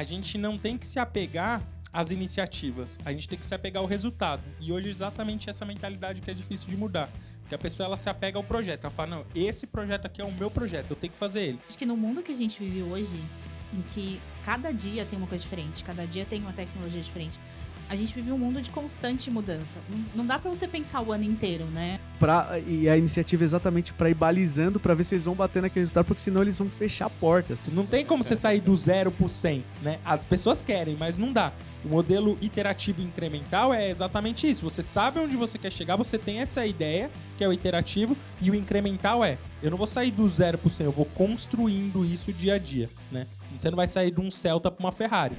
a gente não tem que se apegar às iniciativas, a gente tem que se apegar ao resultado. E hoje é exatamente essa mentalidade que é difícil de mudar. Porque a pessoa ela se apega ao projeto, ela fala, não, esse projeto aqui é o meu projeto, eu tenho que fazer ele. Acho que no mundo que a gente vive hoje, em que cada dia tem uma coisa diferente, cada dia tem uma tecnologia diferente, a gente vive um mundo de constante mudança. Não dá pra você pensar o ano inteiro, né? E a iniciativa é exatamente pra ir balizando, pra ver se eles vão bater naquele resultado, porque senão eles vão fechar portas. Não tem como você sair do 0%, né? As pessoas querem, mas não dá. O modelo iterativo incremental é exatamente isso. Você sabe onde você quer chegar, você tem essa ideia, que é o iterativo, e o incremental eu não vou sair do 0%, eu vou construindo isso dia a dia, né? Você não vai sair de um Celta pra uma Ferrari.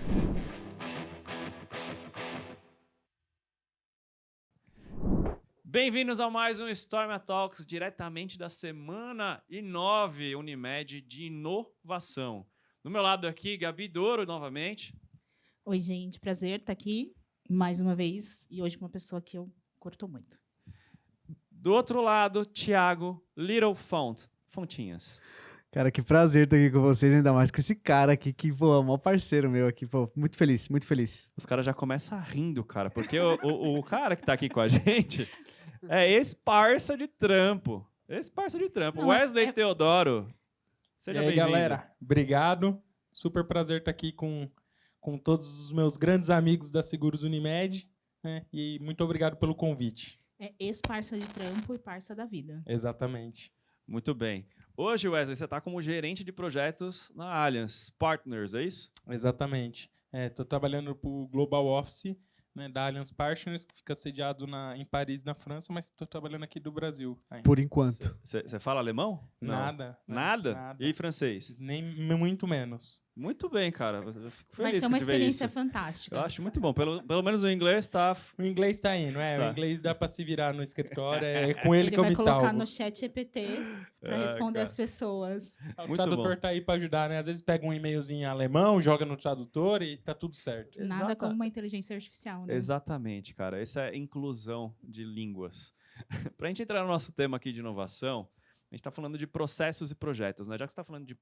Bem-vindos a mais um Storma Talks, diretamente da semana 9 Unimed de inovação. Do meu lado aqui, Gabi Douro, novamente. Oi, gente, prazer estar aqui mais uma vez e hoje com uma pessoa que eu curto muito. Do outro lado, Thiago Little Fontinhas. Cara, que prazer estar aqui com vocês, ainda mais com esse cara aqui, que, pô, é o maior parceiro meu aqui, pô, muito feliz, muito feliz. Os caras já começam rindo, cara, porque o cara que tá aqui com a gente é ex-parça de trampo. Ex-parça de trampo. Não, Wesley Teodoro, seja E aí, bem-vindo. galera, obrigado. Super prazer estar aqui com todos os meus grandes amigos da Seguros Unimed, né? E muito obrigado pelo convite. É ex-parça de trampo e parça da vida. Exatamente. Muito bem. Hoje, Wesley, você está como gerente de projetos na Allianz Partners, é isso? Exatamente. Estou trabalhando para o Global Office, né, da Allianz Partners, que fica sediado em Paris, na França, mas estou trabalhando aqui do Brasil ainda. Por enquanto. Você fala alemão? Não. Nada. Nada? E francês? Nem muito menos. Muito bem, cara. Eu fico feliz Vai ser uma que tu vê experiência isso. fantástica. Eu acho muito bom. Pelo menos o inglês tá... O inglês tá indo, Tá. O inglês dá para se virar no escritório, é com ele que eu vai me colocar salvo. no chat GPT para responder cara. as pessoas. O Muito tradutor bom. tá aí para ajudar, né? Às vezes pega um e-mailzinho em alemão, joga no tradutor e tá tudo certo. Nada como uma inteligência artificial, né? Exatamente, cara. Essa é a inclusão de línguas. Para a gente entrar no nosso tema aqui de inovação, a gente está falando de processos e projetos, né? Já que você está falando de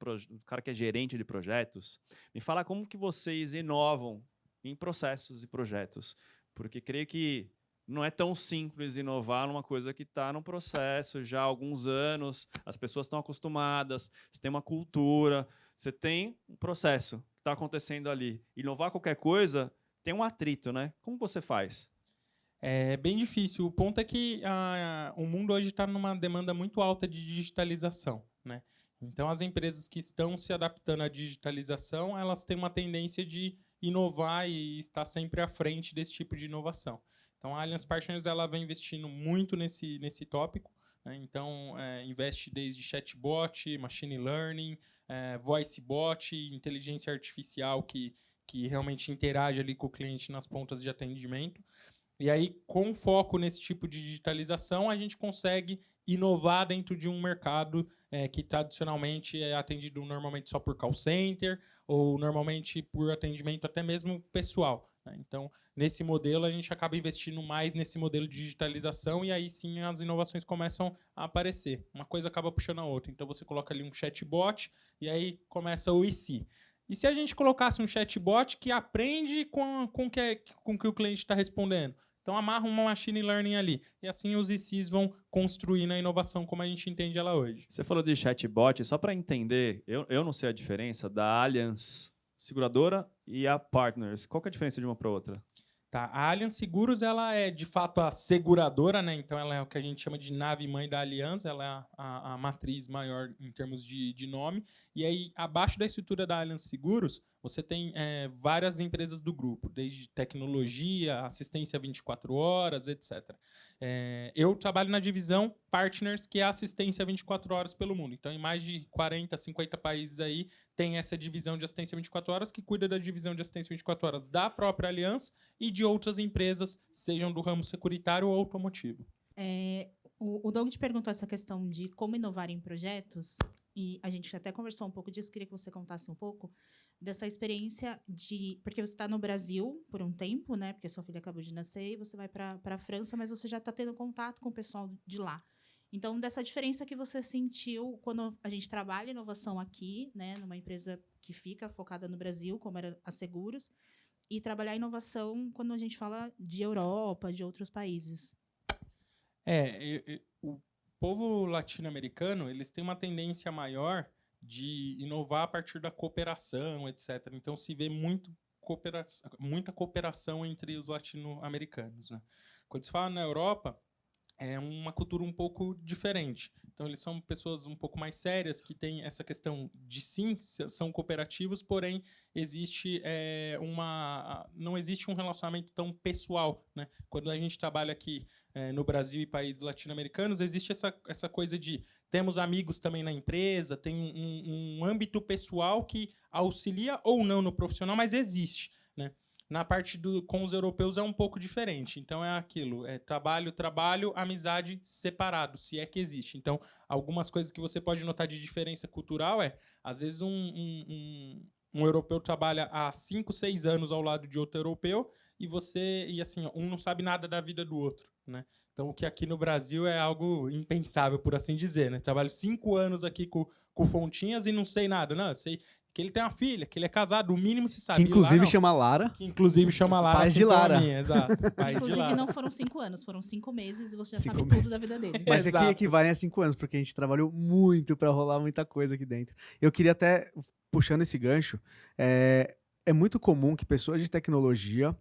cara que é gerente de projetos, me fala como que vocês inovam em processos e projetos. Porque creio que não é tão simples inovar numa coisa que está num processo já há alguns anos, as pessoas estão acostumadas, você tem uma cultura, você tem um processo que está acontecendo ali. Inovar qualquer coisa tem um atrito, né? Como você faz? É bem difícil. O ponto é que o mundo hoje está numa demanda muito alta de digitalização, né? Então, as empresas que estão se adaptando à digitalização, elas têm uma tendência de inovar e estar sempre à frente desse tipo de inovação. Então, a Allianz Partners ela vem investindo muito nesse tópico, né? Então, investe desde chatbot, machine learning, voice bot, inteligência artificial que realmente interage ali com o cliente nas pontas de atendimento. E aí, com foco nesse tipo de digitalização, a gente consegue inovar dentro de um mercado que tradicionalmente é atendido normalmente só por call center ou normalmente por atendimento até mesmo pessoal, né? Então, nesse modelo, a gente acaba investindo mais nesse modelo de digitalização e aí sim as inovações começam a aparecer. Uma coisa acaba puxando a outra. Então, você coloca ali um chatbot e aí começa o IC. E se a gente colocasse um chatbot que aprende com que o cliente está respondendo? Então, amarra uma machine learning ali. E assim os ICs vão construindo a inovação como a gente entende ela hoje. Você falou de chatbot, só para entender, eu não sei a diferença da Allianz Seguradora e a Partners. Qual que é a diferença de uma para outra? Tá, a Allianz Seguros ela é de fato a seguradora, né? Então ela é o que a gente chama de nave-mãe da Allianz, ela é a matriz maior em termos de nome. E aí, abaixo da estrutura da Allianz Seguros, você tem várias empresas do grupo, desde tecnologia, assistência 24 horas, etc. Eu trabalho na divisão Partners, que é a assistência 24 horas pelo mundo. Então, em mais de 40, 50 países aí, tem essa divisão de assistência 24 horas, que cuida da divisão de assistência 24 horas da própria Allianz e de outras empresas, sejam do ramo securitário ou automotivo. O Doug te perguntou essa questão de como inovar em projetos, e a gente até conversou um pouco disso, queria que você contasse um pouco dessa experiência porque você está no Brasil por um tempo, né? Porque sua filha acabou de nascer e você vai para a França, mas você já está tendo contato com o pessoal de lá. Então, dessa diferença que você sentiu quando a gente trabalha inovação aqui, né, numa empresa que fica focada no Brasil, como era a Seguros, e trabalhar inovação quando a gente fala de Europa, de outros países? O povo latino-americano, eles têm uma tendência maior de inovar a partir da cooperação, etc. Então, se vê muita cooperação entre os latino-americanos, né? Quando se fala na Europa, é uma cultura um pouco diferente. Então, eles são pessoas um pouco mais sérias, que têm essa questão de, sim, são cooperativos, porém, não existe um relacionamento tão pessoal, né? Quando a gente trabalha aqui no Brasil e países latino-americanos, existe essa coisa de temos amigos também na empresa, tem um âmbito pessoal que auxilia ou não no profissional, mas existe, né? Na parte com os europeus é um pouco diferente. Então, é aquilo. É trabalho, amizade separado, se é que existe. Então, algumas coisas que você pode notar de diferença cultural às vezes, um europeu trabalha há 5, 6 anos ao lado de outro europeu e assim, um não sabe nada da vida do outro, né? Então, o que aqui no Brasil é algo impensável, por assim dizer, né? Trabalho 5 anos aqui com Fontinhas e não sei nada. Não, eu sei que ele tem uma filha, que ele é casado, o mínimo se sabe. Que inclusive lá, chama Lara. Que inclusive chama Lara. Paz de Lara. Exato. Paz Inclusive, de Lara. não foram 5 anos, foram 5 meses e você já 5 sabe meses. tudo da vida dele. Mas Exato. aqui equivale a 5 anos, porque a gente trabalhou muito para rolar muita coisa aqui dentro. Eu queria até, puxando esse gancho, é muito comum que pessoas de tecnologia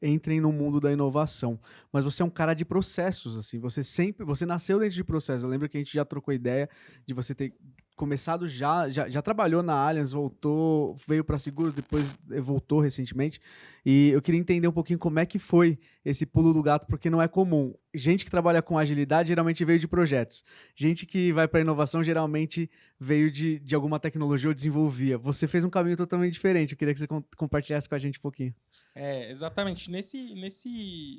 entrem no mundo da inovação, mas você é um cara de processos, assim, você nasceu dentro de processos. Eu lembro que a gente já trocou ideia de você ter começado já trabalhou na Allianz, voltou, veio para Seguros, depois voltou recentemente, e eu queria entender um pouquinho como é que foi esse pulo do gato, porque não é comum. Gente que trabalha com agilidade geralmente veio de projetos. Gente que vai para inovação geralmente veio de alguma tecnologia ou desenvolvia. Você fez um caminho totalmente diferente. Eu queria que você compartilhasse com a gente um pouquinho. Exatamente.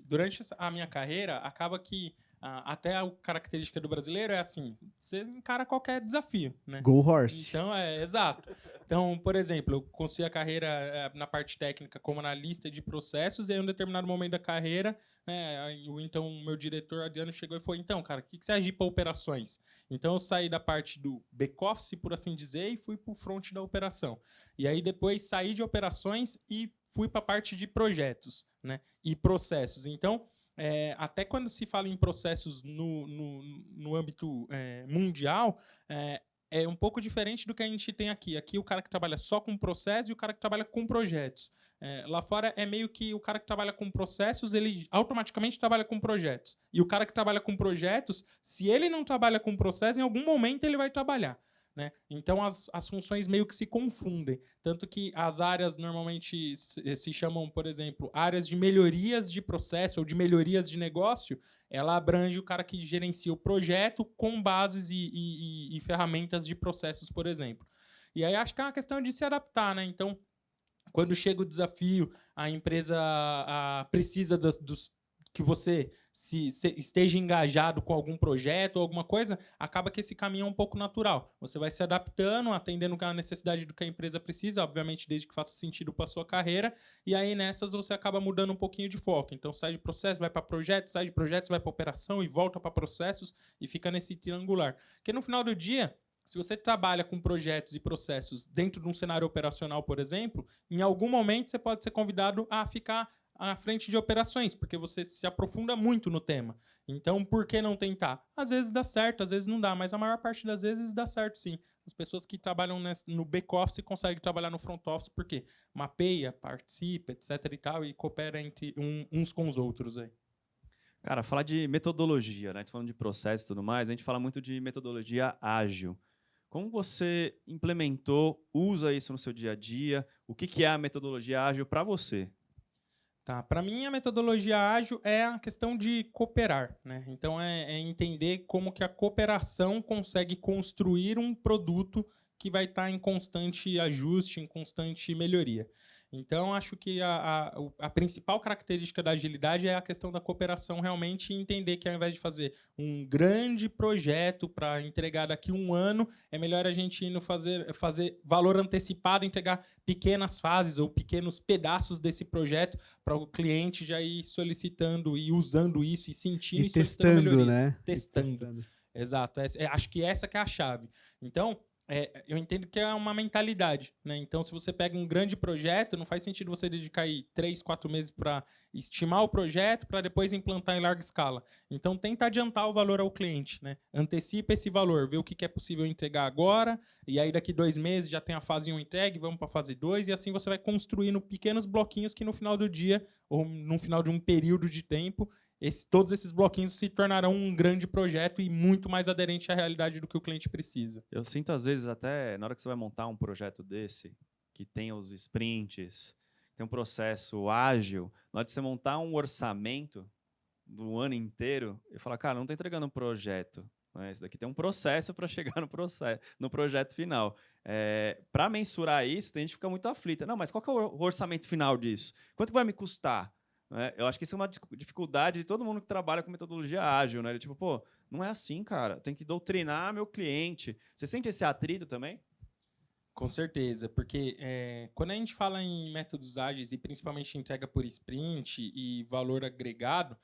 Durante a minha carreira, acaba que até a característica do brasileiro é assim, você encara qualquer desafio, né? Go Horse. Então, exato. Então, por exemplo, eu construí a carreira na parte técnica como analista de processos, e aí, em um determinado momento da carreira, né, então, meu diretor, Adriano, chegou e falou, então, cara, o que você agir para operações? Então, eu saí da parte do back-office, por assim dizer, e fui para o front da operação. E aí, depois, saí de operações e fui para a parte de projetos, né, e processos. Então, até quando se fala em processos no âmbito mundial, é um pouco diferente do que a gente tem aqui. Aqui o cara que trabalha só com processo e o cara que trabalha com projetos. Lá fora é meio que o cara que trabalha com processos, ele automaticamente trabalha com projetos. E o cara que trabalha com projetos, se ele não trabalha com processo, em algum momento ele vai trabalhar, né? Então as funções meio que se confundem. Tanto que as áreas normalmente se chamam, por exemplo, áreas de melhorias de processo ou de melhorias de negócio. Ela abrange o cara que gerencia o projeto com bases e ferramentas de processos, por exemplo. E aí acho que é uma questão de se adaptar, né? Então, quando chega o desafio, a empresa precisa que você esteja engajado com algum projeto ou alguma coisa, acaba que esse caminho é um pouco natural. Você vai se adaptando, atendendo a necessidade do que a empresa precisa, obviamente desde que faça sentido para a sua carreira, e aí nessas você acaba mudando um pouquinho de foco. Então sai de processo, vai para projetos, sai de projetos, vai para operação e volta para processos e fica nesse triangular. Porque no final do dia, se você trabalha com projetos e processos dentro de um cenário operacional, por exemplo, em algum momento você pode ser convidado a ficar à frente de operações, porque você se aprofunda muito no tema. Então, por que não tentar? Às vezes dá certo, às vezes não dá, mas a maior parte das vezes dá certo, sim. As pessoas que trabalham no back-office conseguem trabalhar no front-office porque mapeia, participa, etc. e tal, e coopera entre uns com os outros aí. Cara, falar de metodologia, né? A gente falando de processo e tudo mais, a gente fala muito de metodologia ágil. Como você implementou, usa isso no seu dia a dia? O que é a metodologia ágil para você? Tá, para mim, a metodologia ágil é a questão de cooperar, né? Então, é entender como que a cooperação consegue construir um produto que vai estar em constante ajuste, em constante melhoria. Então, acho que a principal característica da agilidade é a questão da cooperação realmente, e entender que ao invés de fazer um grande projeto para entregar daqui a 1 ano, é melhor a gente indo fazer valor antecipado, entregar pequenas fases ou pequenos pedaços desse projeto para o cliente já ir solicitando e usando isso e sentindo e testando, né? Testando. Exato. Acho que essa que é a chave. Então, eu entendo que é uma mentalidade, né? Então, se você pega um grande projeto, não faz sentido você dedicar aí 3, 4 meses para estimar o projeto para depois implantar em larga escala. Então, tenta adiantar o valor ao cliente, né? Antecipa esse valor, vê o que é possível entregar agora, e aí daqui 2 meses já tem a fase 1 entregue, vamos para a fase 2, e assim você vai construindo pequenos bloquinhos que no final do dia, ou no final de um período de tempo, todos esses bloquinhos se tornarão um grande projeto e muito mais aderente à realidade do que o cliente precisa. Eu sinto, às vezes, até na hora que você vai montar um projeto desse, que tem os sprints, tem um processo ágil, na hora de você montar um orçamento do ano inteiro, eu falo, cara, não estou entregando um projeto. Né? Esse daqui tem um processo para chegar no projeto final. Para mensurar isso, tem gente que fica muito aflita. Não, mas qual que é o orçamento final disso? Quanto que vai me custar? Eu acho que isso é uma dificuldade de todo mundo que trabalha com metodologia ágil, né? Tipo, pô, não é assim, cara. Tem que doutrinar meu cliente. Você sente esse atrito também? Com certeza, porque quando a gente fala em métodos ágeis e principalmente entrega por sprint e valor agregado,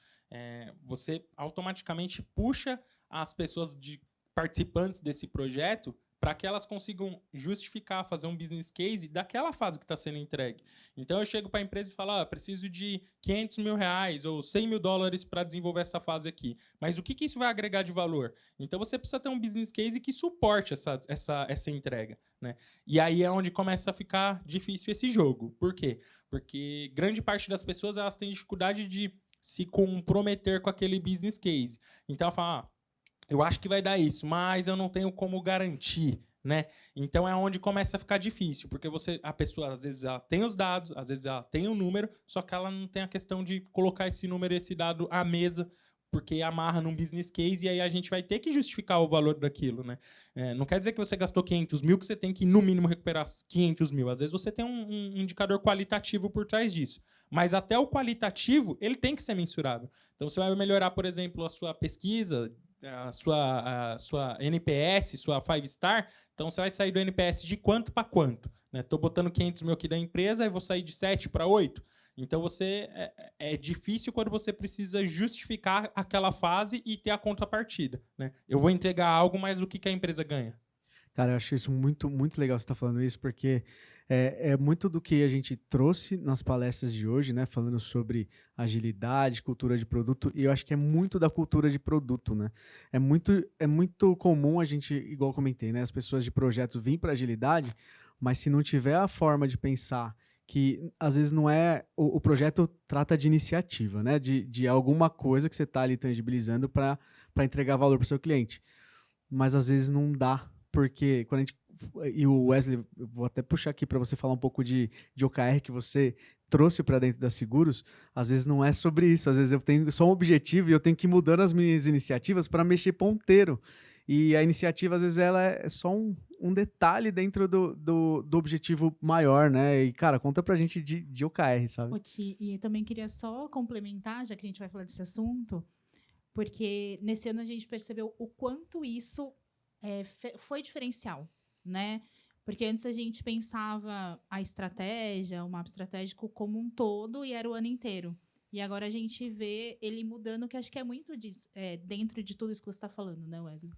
você automaticamente puxa as pessoas participantes desse projeto para que elas consigam justificar, fazer um business case daquela fase que está sendo entregue. Então, eu chego para a empresa e falo, preciso de R$500 mil ou $100 mil para desenvolver essa fase aqui. Mas o que isso vai agregar de valor? Então, você precisa ter um business case que suporte essa entrega. Né? E aí é onde começa a ficar difícil esse jogo. Por quê? Porque grande parte das pessoas elas têm dificuldade de se comprometer com aquele business case. Então, ela fala, eu acho que vai dar isso, mas eu não tenho como garantir, né? Então é onde começa a ficar difícil, porque a pessoa, às vezes, ela tem os dados, às vezes ela tem o número, só que ela não tem a questão de colocar esse número e esse dado à mesa, porque amarra num business case e aí a gente vai ter que justificar o valor daquilo, né? Não quer dizer que você gastou 500 mil, que você tem que, no mínimo, recuperar 500 mil. Às vezes você tem um indicador qualitativo por trás disso. Mas até o qualitativo, ele tem que ser mensurável. Então você vai melhorar, por exemplo, a sua pesquisa, a sua NPS, sua 5-star, então você vai sair do NPS de quanto para quanto? Estou botando 500 mil aqui da empresa e vou sair de 7 para 8. Então é difícil quando você precisa justificar aquela fase e ter a contrapartida. Né? Eu vou entregar algo, mas o que a empresa ganha? Cara, eu acho isso muito, muito legal você estar falando isso, porque é muito do que a gente trouxe nas palestras de hoje, né? Falando sobre agilidade, cultura de produto, e eu acho que é muito da cultura de produto, né? É muito comum a gente, igual eu comentei, né? As pessoas de projetos vêm para agilidade, mas se não tiver a forma de pensar que às vezes não é... O projeto trata de iniciativa, né? De alguma coisa que você está ali tangibilizando para entregar valor para o seu cliente. Mas às vezes não dá, porque quando a gente... E o Wesley, eu vou até puxar aqui para você falar um pouco de OKR que você trouxe para dentro da Seguros. Às vezes não é sobre isso, às vezes eu tenho só um objetivo e eu tenho que ir mudando as minhas iniciativas para mexer ponteiro. E a iniciativa, às vezes, ela é só um detalhe dentro do objetivo maior, né? E, cara, conta pra gente de OKR, sabe? E eu também queria só complementar, já que a gente vai falar desse assunto, porque nesse ano a gente percebeu o quanto isso foi diferencial, né? Porque antes a gente pensava a estratégia, o mapa estratégico como um todo e era o ano inteiro. E agora a gente vê ele mudando, que acho que é muito dentro de tudo isso que você está falando, né, Wesley?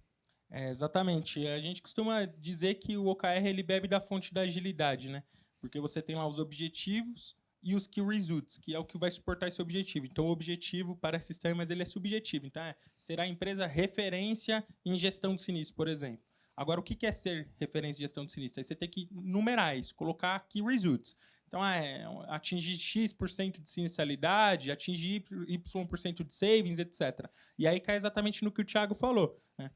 Exatamente. A gente costuma dizer que o OKR ele bebe da fonte da agilidade, né? Porque você tem lá os objetivos e os key results, que é o que vai suportar esse objetivo. Então, o objetivo parece estranho, mas ele é subjetivo. Então, será a empresa referência em gestão de sinistro, por exemplo. Agora, o que é ser referência em gestão de sinistro? Aí você tem que numerar isso, colocar key results. Então, atingir X% de sinistralidade, atingir Y% de savings, etc. E aí cai exatamente no que o Thiago falou, né?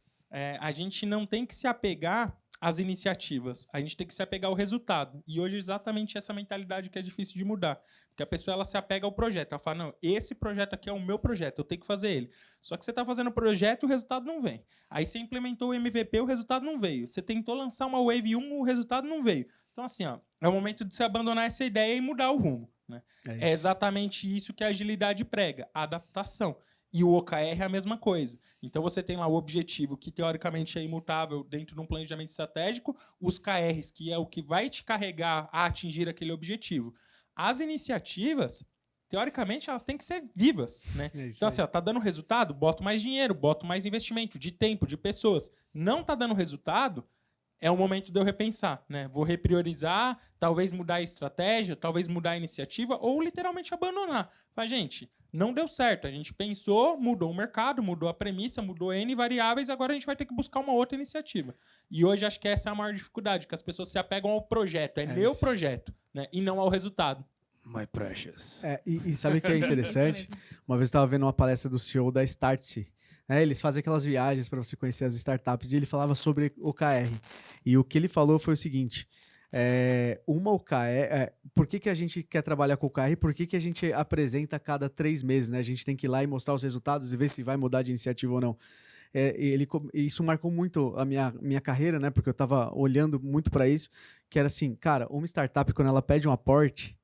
A gente não tem que se apegar às iniciativas, a gente tem que se apegar ao resultado. E hoje é exatamente essa mentalidade que é difícil de mudar. Porque a pessoa ela se apega ao projeto. Ela fala, não, esse projeto aqui é o meu projeto, eu tenho que fazer ele. Só que você está fazendo o projeto e o resultado não vem. Aí você implementou o MVP, o resultado não veio. Você tentou lançar uma Wave 1, o resultado não veio. Então, assim, é o momento de você abandonar essa ideia e mudar o rumo. Né? É exatamente isso que a agilidade prega, a adaptação. E o OKR é a mesma coisa. Então, você tem lá o objetivo, que teoricamente é imutável dentro de um planejamento estratégico, os KRs, que é o que vai te carregar a atingir aquele objetivo. As iniciativas, teoricamente, elas têm que ser vivas. Né? Então, assim, tá dando resultado? Boto mais dinheiro, boto mais investimento de tempo, de pessoas. Não tá dando resultado? é o momento de eu repensar, né? Vou repriorizar, talvez mudar a estratégia, talvez mudar a iniciativa ou literalmente abandonar. Mas, gente, não deu certo. A gente pensou, mudou o mercado, mudou a premissa, mudou N variáveis, agora a gente vai ter que buscar uma outra iniciativa. E hoje acho que essa é a maior dificuldade, que as pessoas se apegam ao projeto. É meu isso. projeto, né? E não ao resultado. My precious. E sabe o que é interessante? Isso mesmo. Uma vez eu estava vendo uma palestra do CEO da Startse. Né? Eles fazem aquelas viagens para você conhecer as startups e ele falava sobre OKR. E o que ele falou foi o seguinte: uma OKR. Por que a gente quer trabalhar com OKR? Por que a gente apresenta a cada 3 meses? Né? A gente tem que ir lá e mostrar os resultados e ver se vai mudar de iniciativa ou não. Isso marcou muito a minha carreira, né? Porque eu estava olhando muito para isso, que era assim, cara, uma startup, quando ela pede um aporte,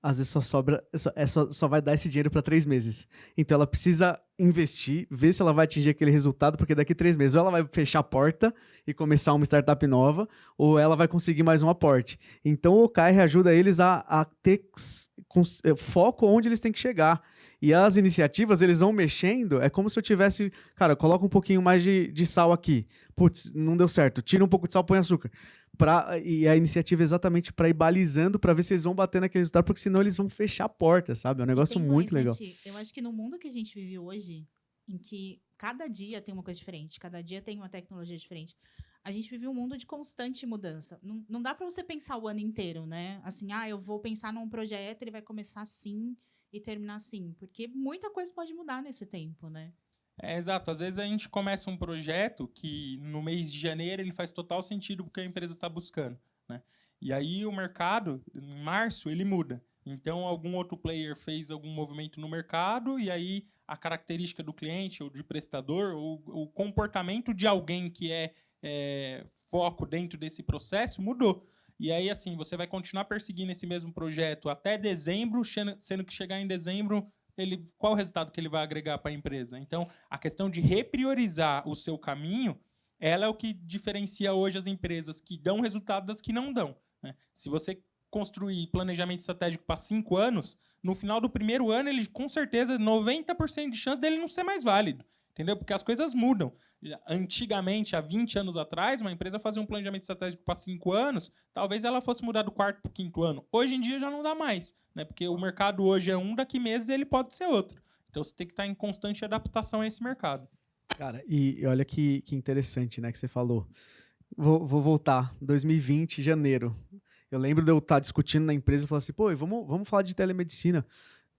às vezes só vai dar esse dinheiro para 3 meses. Então ela precisa investir, ver se ela vai atingir aquele resultado, porque daqui 3 meses ou ela vai fechar a porta e começar uma startup nova, ou ela vai conseguir mais um aporte. Então o OKR ajuda eles a ter foco onde eles têm que chegar. E as iniciativas, eles vão mexendo, é como se eu tivesse, cara, coloca um pouquinho mais de sal aqui. Putz, não deu certo. Tira um pouco de sal, põe açúcar. E a iniciativa é exatamente para ir balizando, para ver se eles vão bater naquele resultado, porque senão eles vão fechar a porta, sabe? É um negócio Tem muito mais, legal. né, Ti? Eu acho que no mundo que a gente vive hoje, em que cada dia tem uma coisa diferente, cada dia tem uma tecnologia diferente, a gente vive um mundo de constante mudança. Não dá para você pensar o ano inteiro, né? Assim, eu vou pensar num projeto, ele vai começar assim e terminar assim, porque muita coisa pode mudar nesse tempo, né? Exato. Às vezes a gente começa um projeto que no mês de janeiro ele faz total sentido porque a empresa está buscando, né? E aí o mercado, em março, ele muda. Então algum outro player fez algum movimento no mercado e aí a característica do cliente ou de prestador ou o comportamento de alguém que é foco dentro desse processo mudou. E aí, assim, você vai continuar perseguindo esse mesmo projeto até dezembro, sendo que chegar em dezembro, qual o resultado que ele vai agregar para a empresa? Então, a questão de repriorizar o seu caminho, ela é o que diferencia hoje as empresas que dão resultado das que não dão, né? Se você construir planejamento estratégico para 5 anos, no final do primeiro ano, ele com certeza, 90% de chance dele não ser mais válido. Entendeu? Porque as coisas mudam. Antigamente, há 20 anos atrás, uma empresa fazia um planejamento estratégico para 5 anos, talvez ela fosse mudar do 4º para o 5º ano. Hoje em dia já não dá mais, né? Porque o mercado hoje é um, daqui meses ele pode ser outro. Então você tem que estar em constante adaptação a esse mercado. Cara, e olha que interessante, né, que você falou. Vou voltar, 2020, janeiro. Eu lembro de eu estar discutindo na empresa e falar assim, pô, vamos falar de telemedicina.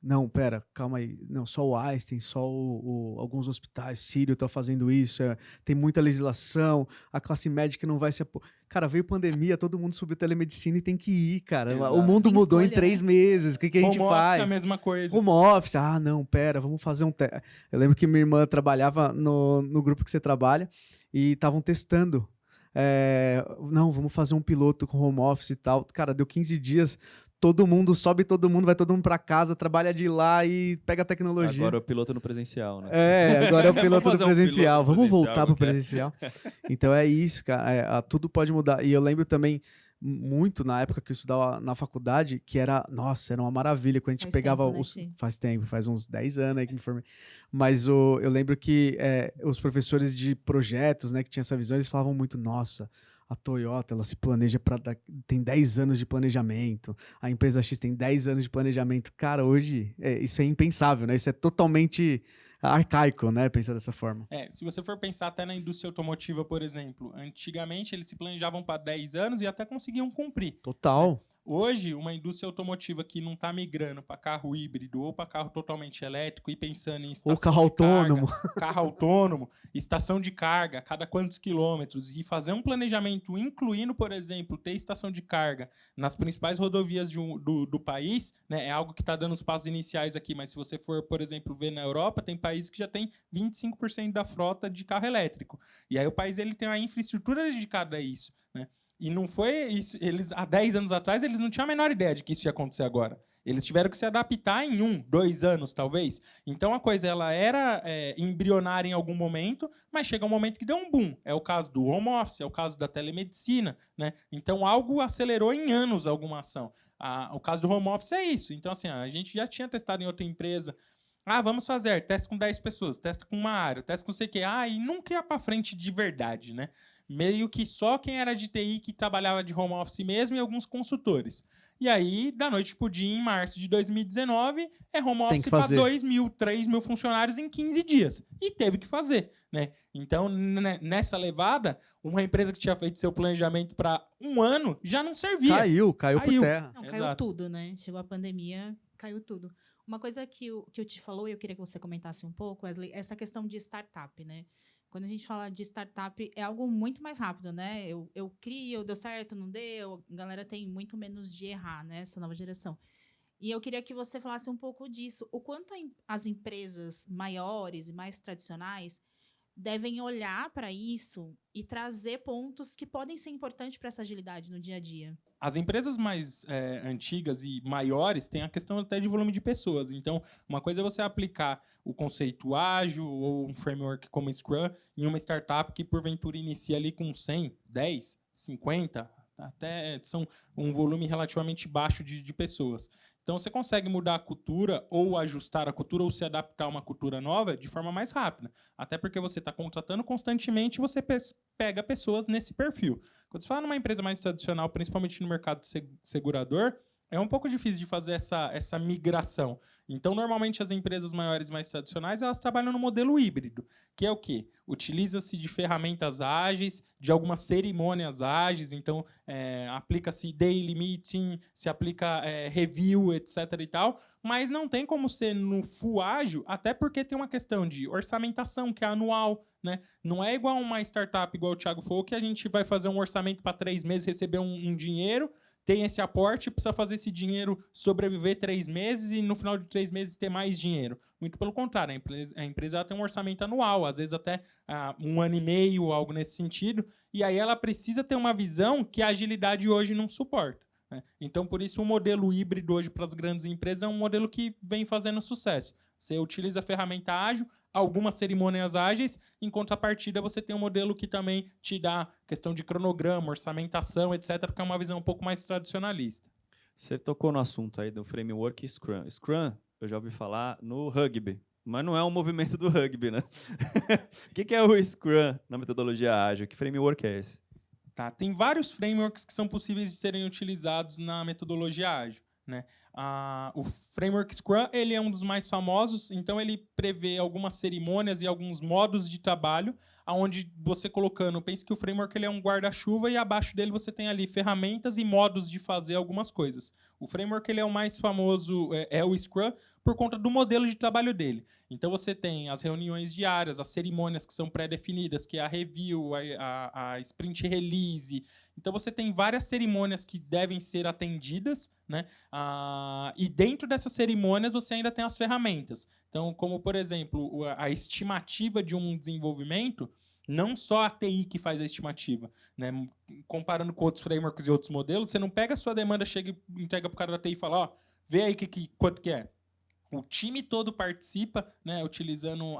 Não, pera, calma aí. Não, só o Einstein, só alguns hospitais, Sírio tá fazendo isso, tem muita legislação, a classe médica não vai se... Cara, veio pandemia, todo mundo subiu telemedicina e tem que ir, cara. Exato. O mundo Tem mudou em escolha, 3 né? meses, o que a gente Home office faz? é a mesma coisa. Home office, não, pera, vamos fazer um teste. Eu lembro que minha irmã trabalhava no grupo que você trabalha e estavam testando. Não, vamos fazer um piloto com home office e tal. Cara, deu 15 dias, todo mundo sobe, vai todo mundo para casa, trabalha de lá e pega a tecnologia. Agora é o piloto no presencial, né? Agora é o piloto Vamos do fazer um presencial. piloto Vamos presencial, voltar pro qualquer. presencial. Então é isso, cara. Tudo pode mudar. E eu lembro também muito na época que eu estudava na faculdade, que era uma maravilha quando a gente Faz pegava tempo, né, os... Ti? Faz tempo, faz uns 10 anos aí que me formei. Mas eu lembro que os professores de projetos, né, que tinham essa visão, eles falavam muito, nossa, a Toyota, ela se planeja tem 10 anos de planejamento, a empresa X tem 10 anos de planejamento. Cara, hoje isso é impensável, né? Isso é totalmente arcaico, né? Pensar dessa forma. Se você for pensar até na indústria automotiva, por exemplo, antigamente eles se planejavam para 10 anos e até conseguiam cumprir. Total. Hoje, uma indústria automotiva que não está migrando para carro híbrido ou para carro totalmente elétrico e pensando em estação Ou carro de carga, autônomo. carro autônomo, estação de carga, a cada quantos quilômetros, e fazer um planejamento incluindo, por exemplo, ter estação de carga nas principais rodovias do país, né, é algo que está dando os passos iniciais aqui, mas se você for, por exemplo, ver na Europa, tem países que já tem 25% da frota de carro elétrico. E aí o país ele tem uma infraestrutura dedicada a isso, né? E não foi isso. Há 10 anos atrás, eles não tinham a menor ideia de que isso ia acontecer agora. Eles tiveram que se adaptar em 1, 2 anos, talvez. Então, a coisa ela era embrionária em algum momento, mas chega um momento que deu um boom. É o caso do home office, é o caso da telemedicina, né? Então, algo acelerou em anos alguma ação. O caso do home office é isso. Então, assim, a gente já tinha testado em outra empresa. Vamos fazer teste com 10 pessoas, teste com uma área, teste com sei o quê. E nunca ia para frente de verdade, né? Meio que só quem era de TI que trabalhava de home office mesmo e alguns consultores. E aí, da noite pro dia, em março de 2019, é home Tem office que para fazer. 2.000, 3.000 funcionários em 15 dias. E teve que fazer, né? Então, nessa levada, uma empresa que tinha feito seu planejamento para um ano já não servia. Caiu por terra. Não, caiu Exato. tudo, né? Chegou a pandemia, caiu tudo. Uma coisa que o te falou, e eu queria que você comentasse um pouco, Wesley, essa questão de startup, né? Quando a gente fala de startup, é algo muito mais rápido, né? Eu crio, deu certo, não deu, a galera tem muito menos de errar, né? Essa nova geração. E eu queria que você falasse um pouco disso. O quanto as empresas maiores e mais tradicionais devem olhar para isso e trazer pontos que podem ser importantes para essa agilidade no dia a dia. As empresas mais antigas e maiores têm a questão até de volume de pessoas. Então, uma coisa é você aplicar o conceito ágil ou um framework como Scrum em uma startup que, porventura, inicia ali com 100, 10, 50, até são um volume relativamente baixo de pessoas. Então, você consegue mudar a cultura ou ajustar a cultura ou se adaptar a uma cultura nova de forma mais rápida. Até porque você está contratando constantemente e você pega pessoas nesse perfil. Quando você fala numa empresa mais tradicional, principalmente no mercado segurador, é um pouco difícil de fazer essa migração. Então, normalmente, as empresas maiores mais tradicionais, elas trabalham no modelo híbrido, que é o quê? Utiliza-se de ferramentas ágeis, de algumas cerimônias ágeis, então, aplica-se daily meeting, se aplica review, etc. e tal, mas não tem como ser no full ágil, até porque tem uma questão de orçamentação, que é anual, né? Não é igual uma startup, igual o Thiago falou, que a gente vai fazer um orçamento para 3 meses, receber um dinheiro, tem esse aporte, precisa fazer esse dinheiro sobreviver 3 meses e no final de 3 meses ter mais dinheiro. Muito pelo contrário, a empresa ela tem um orçamento anual, às vezes até 1 ano e meio, algo nesse sentido, e aí ela precisa ter uma visão que a agilidade hoje não suporta, né? Então, por isso, o modelo híbrido hoje para as grandes empresas é um modelo que vem fazendo sucesso. Você utiliza a ferramenta ágil, algumas cerimônias ágeis, em contrapartida você tem um modelo que também te dá questão de cronograma, orçamentação, etc., que é uma visão um pouco mais tradicionalista. Você tocou no assunto aí do framework Scrum. Scrum, eu já ouvi falar no rugby, mas não é um movimento do rugby, né? O que é o Scrum na metodologia ágil? Que framework é esse? Tá, tem vários frameworks que são possíveis de serem utilizados na metodologia ágil, né? O framework Scrum ele é um dos mais famosos, então ele prevê algumas cerimônias e alguns modos de trabalho, onde você colocando, pense que o framework ele é um guarda-chuva e abaixo dele você tem ali ferramentas e modos de fazer algumas coisas. O framework ele é o mais famoso, é o Scrum, por conta do modelo de trabalho dele. Então você tem as reuniões diárias, as cerimônias que são pré-definidas, que é a review, a sprint release. Então você tem várias cerimônias que devem ser atendidas, né? E dentro dessas cerimônias você ainda tem as ferramentas. Então, como por exemplo, a estimativa de um desenvolvimento, não só a TI que faz a estimativa, né? Comparando com outros frameworks e outros modelos, você não pega a sua demanda, chega e entrega para o cara da TI e fala, ó, vê aí quanto que é. O time todo participa, né, utilizando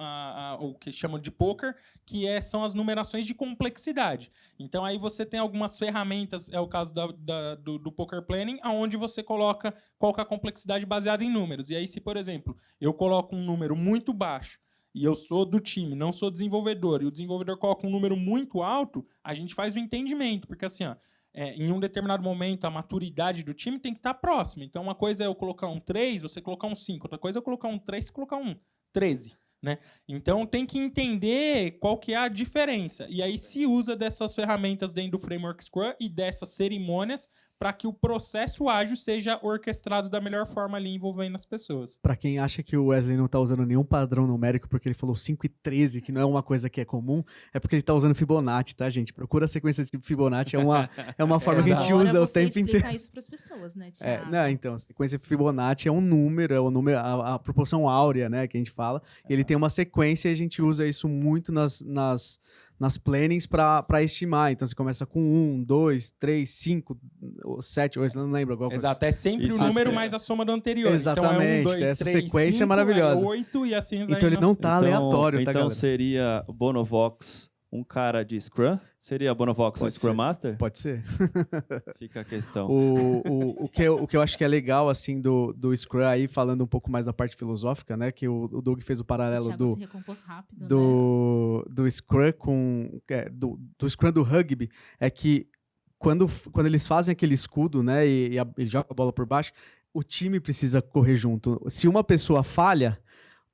o que chamam de poker, que são as numerações de complexidade. Então, aí você tem algumas ferramentas, é o caso do Poker Planning, onde você coloca qual que é a complexidade baseada em números. E aí, se, por exemplo, eu coloco um número muito baixo e eu sou do time, não sou desenvolvedor, e o desenvolvedor coloca um número muito alto, a gente faz o entendimento, porque assim, ó, em um determinado momento, a maturidade do time tem que estar próxima. Então, uma coisa é eu colocar um 3, você colocar um 5. Outra coisa é eu colocar um 3 e colocar um 13. Né? Então, tem que entender qual que é a diferença. E aí se usa dessas ferramentas dentro do Framework Scrum e dessas cerimônias para que o processo ágil seja orquestrado da melhor forma ali, envolvendo as pessoas. Para quem acha que o Wesley não está usando nenhum padrão numérico porque ele falou 5 e 13, que não é uma coisa que é comum, é porque ele está usando Fibonacci, tá, gente? Procura a sequência de Fibonacci, é uma forma que a gente usa o tempo inteiro. Explicar isso para as pessoas, né, Thiago? Não, então, a sequência Fibonacci é um número, a proporção áurea, né, que a gente fala. Ele tem uma sequência e a gente usa isso muito nas plannings para estimar. Então, você começa com 1, 2, 3, 5, 7, 8, não lembro agora. Exato, é sempre o número mais a soma do anterior. Exatamente, então, 1, 2, essa 3, sequência 5, é maravilhosa. 8 e assim vai. Então, ele não tá aleatório, tá, então galera? seria o Bonovox um cara de Scrum? Seria Bonovox um Pode Scrum ser. Master? Pode ser. Fica a questão. O que eu acho que é legal, assim, do Scrum aí, falando um pouco mais da parte filosófica, né? Que o Doug fez o O paralelo Thiago se recompôs rápido, né? do Scrum do Scrum do rugby, é que quando eles fazem aquele escudo, né, e joga a bola por baixo, o time precisa correr junto. Se uma pessoa falha,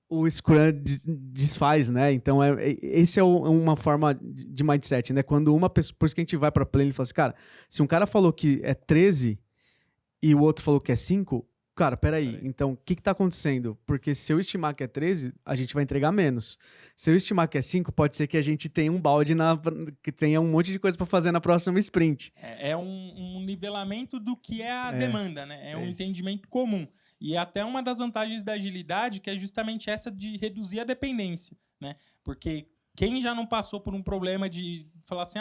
o Scrum desfaz, né? Então, esse é uma forma de mindset, né? Quando uma pessoa... Por isso que a gente vai pra play e fala assim, cara, se um cara falou que é 13 e o outro falou que é 5, cara, peraí. Então, o que tá acontecendo? Porque se eu estimar que é 13, a gente vai entregar menos. Se eu estimar que é 5, pode ser que a gente tenha um balde, que tenha um monte de coisa para fazer na próxima sprint. É um nivelamento do que é a demanda, né? É um isso. entendimento comum. E até uma das vantagens da agilidade, que é justamente essa de reduzir a dependência, né? Porque quem já não passou por um problema de falar assim,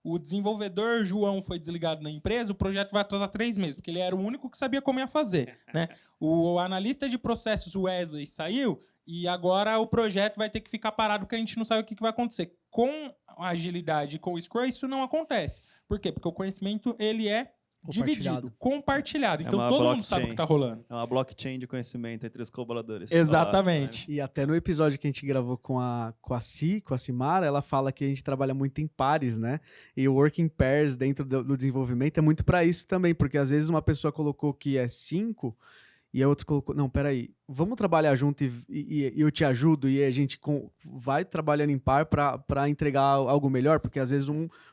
o desenvolvedor João foi desligado na empresa, o projeto vai atrasar 3 meses, porque ele era o único que sabia como ia fazer, né? O analista de processos Wesley saiu e agora o projeto vai ter que ficar parado porque a gente não sabe o que vai acontecer. Com a agilidade e com o Scrum, isso não acontece. Por quê? Porque o conhecimento ele é dividido, compartilhado. Então todo mundo sabe o que está rolando. É uma blockchain de conhecimento entre os colaboradores. Exatamente. E até no episódio que a gente gravou com a Cimara, ela fala que a gente trabalha muito em pares, né? E o working pairs dentro do desenvolvimento é muito para isso também, porque às vezes uma pessoa colocou que é 5 e a outra colocou, não, peraí, vamos trabalhar junto e eu te ajudo e a gente vai trabalhando em par para entregar algo melhor, porque às vezes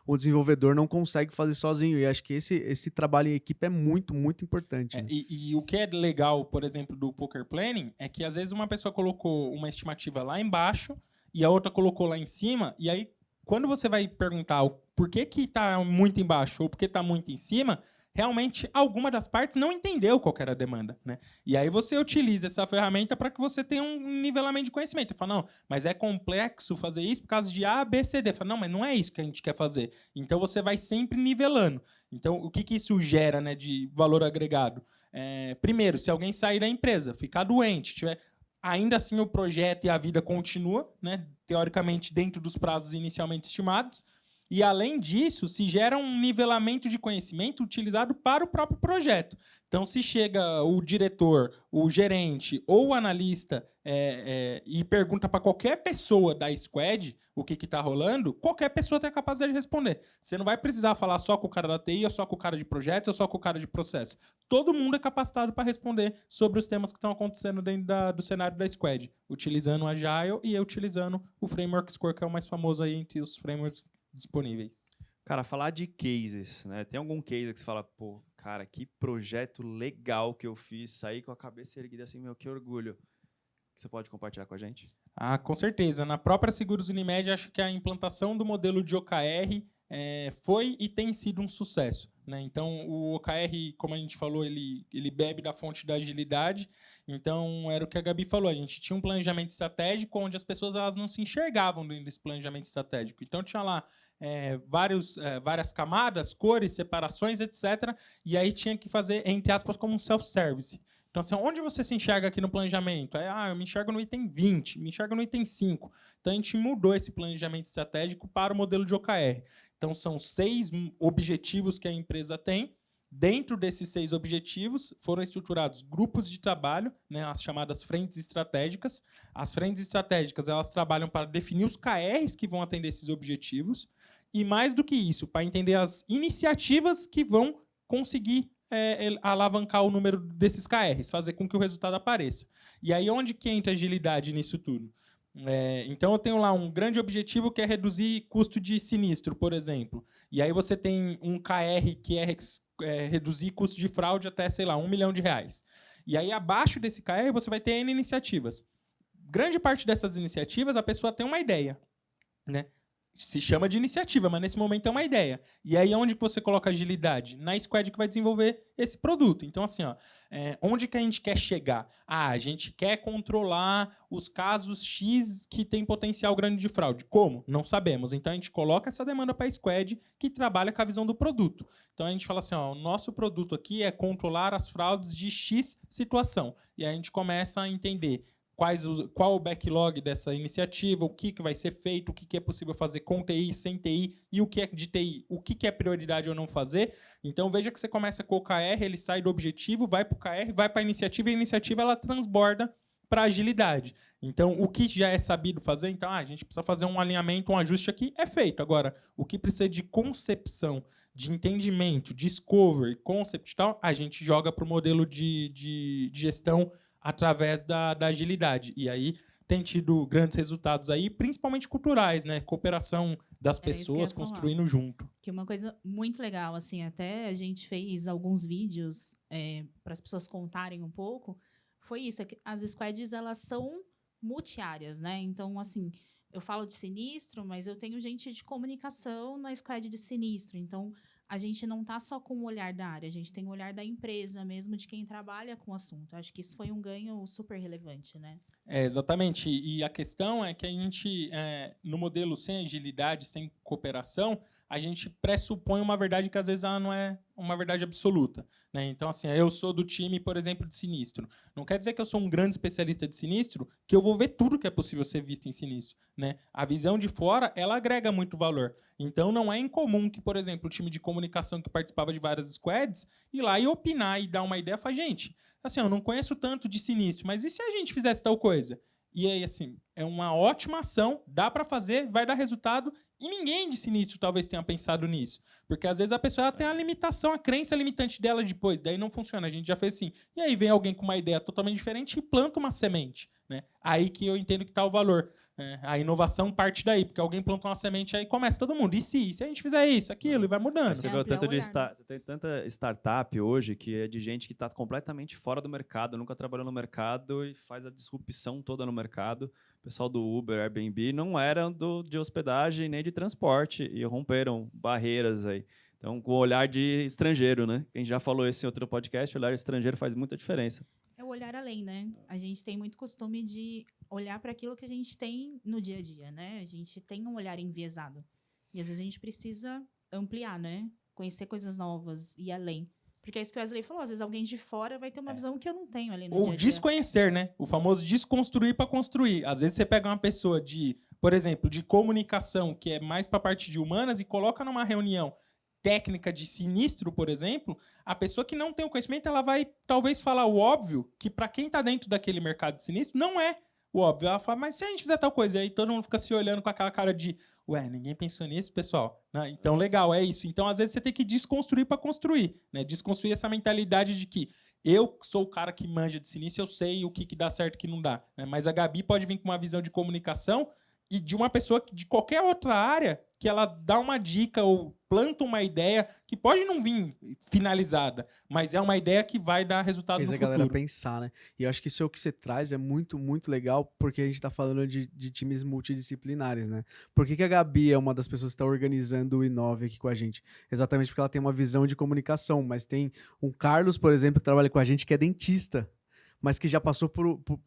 o desenvolvedor não consegue fazer sozinho, e acho que esse trabalho em equipe é muito, muito importante. Né? E o que é legal, por exemplo, do Poker Planning, é que às vezes uma pessoa colocou uma estimativa lá embaixo e a outra colocou lá em cima, e aí quando você vai perguntar o por que está muito embaixo ou por que está muito em cima, realmente alguma das partes não entendeu qual que era a demanda, né? E aí você utiliza essa ferramenta para que você tenha um nivelamento de conhecimento. Você fala, não, mas é complexo fazer isso por causa de A, B, C, D. Fala, não, mas não é isso que a gente quer fazer. Então você vai sempre nivelando. Então o que isso gera, né, de valor agregado? Primeiro, se alguém sair da empresa, ficar doente, ainda assim o projeto e a vida continua, né, teoricamente dentro dos prazos inicialmente estimados. E, além disso, se gera um nivelamento de conhecimento utilizado para o próprio projeto. Então, se chega o diretor, o gerente ou o analista e pergunta para qualquer pessoa da squad o que está rolando, qualquer pessoa tem a capacidade de responder. Você não vai precisar falar só com o cara da TI, ou só com o cara de projetos, ou só com o cara de processo. Todo mundo é capacitado para responder sobre os temas que estão acontecendo dentro do cenário da squad, utilizando o Agile e utilizando o Framework Score, que é o mais famoso aí entre os frameworks disponíveis. Cara, falar de cases, né? Tem algum case que você fala, pô, cara, que projeto legal que eu fiz, saí com a cabeça erguida assim, meu, que orgulho. Que você pode compartilhar com a gente? Com certeza. Na própria Seguros Unimed, acho que a implantação do modelo de OKR foi e tem sido um sucesso, né? Então, o OKR, como a gente falou, ele bebe da fonte da agilidade. Então, era o que a Gabi falou. A gente tinha um planejamento estratégico onde as pessoas elas não se enxergavam dentro desse planejamento estratégico. Então, tinha lá várias camadas, cores, separações, etc. E aí tinha que fazer, entre aspas, como um self-service. Então, assim, onde você se enxerga aqui no planejamento? Eu me enxergo no item 20, me enxergo no item 5. Então, a gente mudou esse planejamento estratégico para o modelo de OKR. Então, são 6 objetivos que a empresa tem. Dentro desses 6 objetivos, foram estruturados grupos de trabalho, né, as chamadas frentes estratégicas. As frentes estratégicas elas trabalham para definir os KRs que vão atender esses objetivos. E, mais do que isso, para entender as iniciativas que vão conseguir alavancar o número desses KRs, fazer com que o resultado apareça. E aí, onde que entra a agilidade nisso tudo? Então, eu tenho lá um grande objetivo que é reduzir custo de sinistro, por exemplo. E aí você tem um KR que é reduzir custo de fraude até, sei lá, R$1 milhão. E aí, abaixo desse KR, você vai ter N iniciativas. Grande parte dessas iniciativas, a pessoa tem uma ideia, né? Se chama de iniciativa, mas nesse momento é uma ideia. E aí, onde que você coloca agilidade? Na squad que vai desenvolver esse produto. Então, assim, onde que a gente quer chegar? A gente quer controlar os casos X que tem potencial grande de fraude. Como? Não sabemos. Então, a gente coloca essa demanda para a squad que trabalha com a visão do produto. Então, a gente fala assim, o nosso produto aqui é controlar as fraudes de X situação. E aí a gente começa a entender qual o backlog dessa iniciativa, o que vai ser feito, o que é possível fazer com TI, sem TI, e o que é de TI, o que é prioridade ou não fazer. Então, veja que você começa com o KR, ele sai do objetivo, vai para o KR, vai para a iniciativa, e a iniciativa ela transborda para agilidade. Então, o que já é sabido fazer, então, a gente precisa fazer um alinhamento, um ajuste aqui, é feito. Agora, o que precisa de concepção, de entendimento, discovery, concept e tal, a gente joga para o modelo de gestão através da agilidade. E aí tem tido grandes resultados aí, principalmente culturais, né? Cooperação das pessoas construindo junto. Que uma coisa muito legal, assim, até a gente fez alguns vídeos para as pessoas contarem um pouco, foi isso, é que as squads, elas são multiáreas, né? Então, assim, eu falo de sinistro, mas eu tenho gente de comunicação na squad de sinistro. Então, a gente não está só com o olhar da área, a gente tem o olhar da empresa mesmo, de quem trabalha com o assunto. Acho que isso foi um ganho super relevante, né? Exatamente. E a questão é que a gente, no modelo sem agilidade, sem cooperação, a gente pressupõe uma verdade que às vezes ela não é uma verdade absoluta, né? Então, assim, eu sou do time, por exemplo, de sinistro. Não quer dizer que eu sou um grande especialista de sinistro, que eu vou ver tudo que é possível ser visto em sinistro, né? A visão de fora, ela agrega muito valor. Então, não é incomum que, por exemplo, o time de comunicação que participava de várias squads, ir lá e opinar e dar uma ideia, fala, gente, assim, eu não conheço tanto de sinistro, mas e se a gente fizesse tal coisa? E aí, assim, é uma ótima ação, dá para fazer, vai dar resultado, e ninguém de sinistro talvez tenha pensado nisso. Porque às vezes a pessoa ela tem a limitação, a crença limitante dela depois, daí não funciona. A gente já fez assim. E aí vem alguém com uma ideia totalmente diferente e planta uma semente, né? Aí que eu entendo que está o valor. A inovação parte daí, porque alguém planta uma semente aí começa todo mundo. E se a gente fizer isso, aquilo, e vai mudando. Você tem tanta startup hoje que é de gente que está completamente fora do mercado, nunca trabalhou no mercado e faz a disrupção toda no mercado. O pessoal do Uber, Airbnb não eram de hospedagem nem de transporte e romperam barreiras aí. Então, com o olhar de estrangeiro, né? Quem já falou isso em outro podcast, o olhar estrangeiro faz muita diferença. É o olhar além, né? A gente tem muito costume de olhar para aquilo que a gente tem no dia a dia, né? A gente tem um olhar enviesado. E às vezes a gente precisa ampliar, né? Conhecer coisas novas e além. Porque é isso que o Wesley falou, às vezes alguém de fora vai ter uma visão que eu não tenho ali no dia a dia. Ou desconhecer, né? O famoso desconstruir para construir. Às vezes você pega uma pessoa de, por exemplo, de comunicação, que é mais para a parte de humanas, e coloca numa reunião técnica de sinistro, por exemplo, a pessoa que não tem o conhecimento, ela vai talvez falar o óbvio, que para quem está dentro daquele mercado de sinistro, não é o óbvio. Ela fala, mas se a gente fizer tal coisa, aí todo mundo fica se olhando com aquela cara de, ué, ninguém pensou nisso, pessoal. Né? Então, legal, é isso. Então, às vezes, você tem que desconstruir para construir. Né? Desconstruir essa mentalidade de que eu sou o cara que manja de sinistro, eu sei o que dá certo e o que não dá. Né? Mas a Gabi pode vir com uma visão de comunicação e de uma pessoa de qualquer outra área que ela dá uma dica ou planta uma ideia que pode não vir finalizada, mas é uma ideia que vai dar resultado no futuro. Fez a galera pensar, né? E eu acho que isso é o que você traz, é muito, muito legal, porque a gente tá falando de times multidisciplinares, né? Por que a Gabi é uma das pessoas que está organizando o Inove aqui com a gente? Exatamente porque ela tem uma visão de comunicação, mas tem um Carlos, por exemplo, que trabalha com a gente, que é dentista, mas que já passou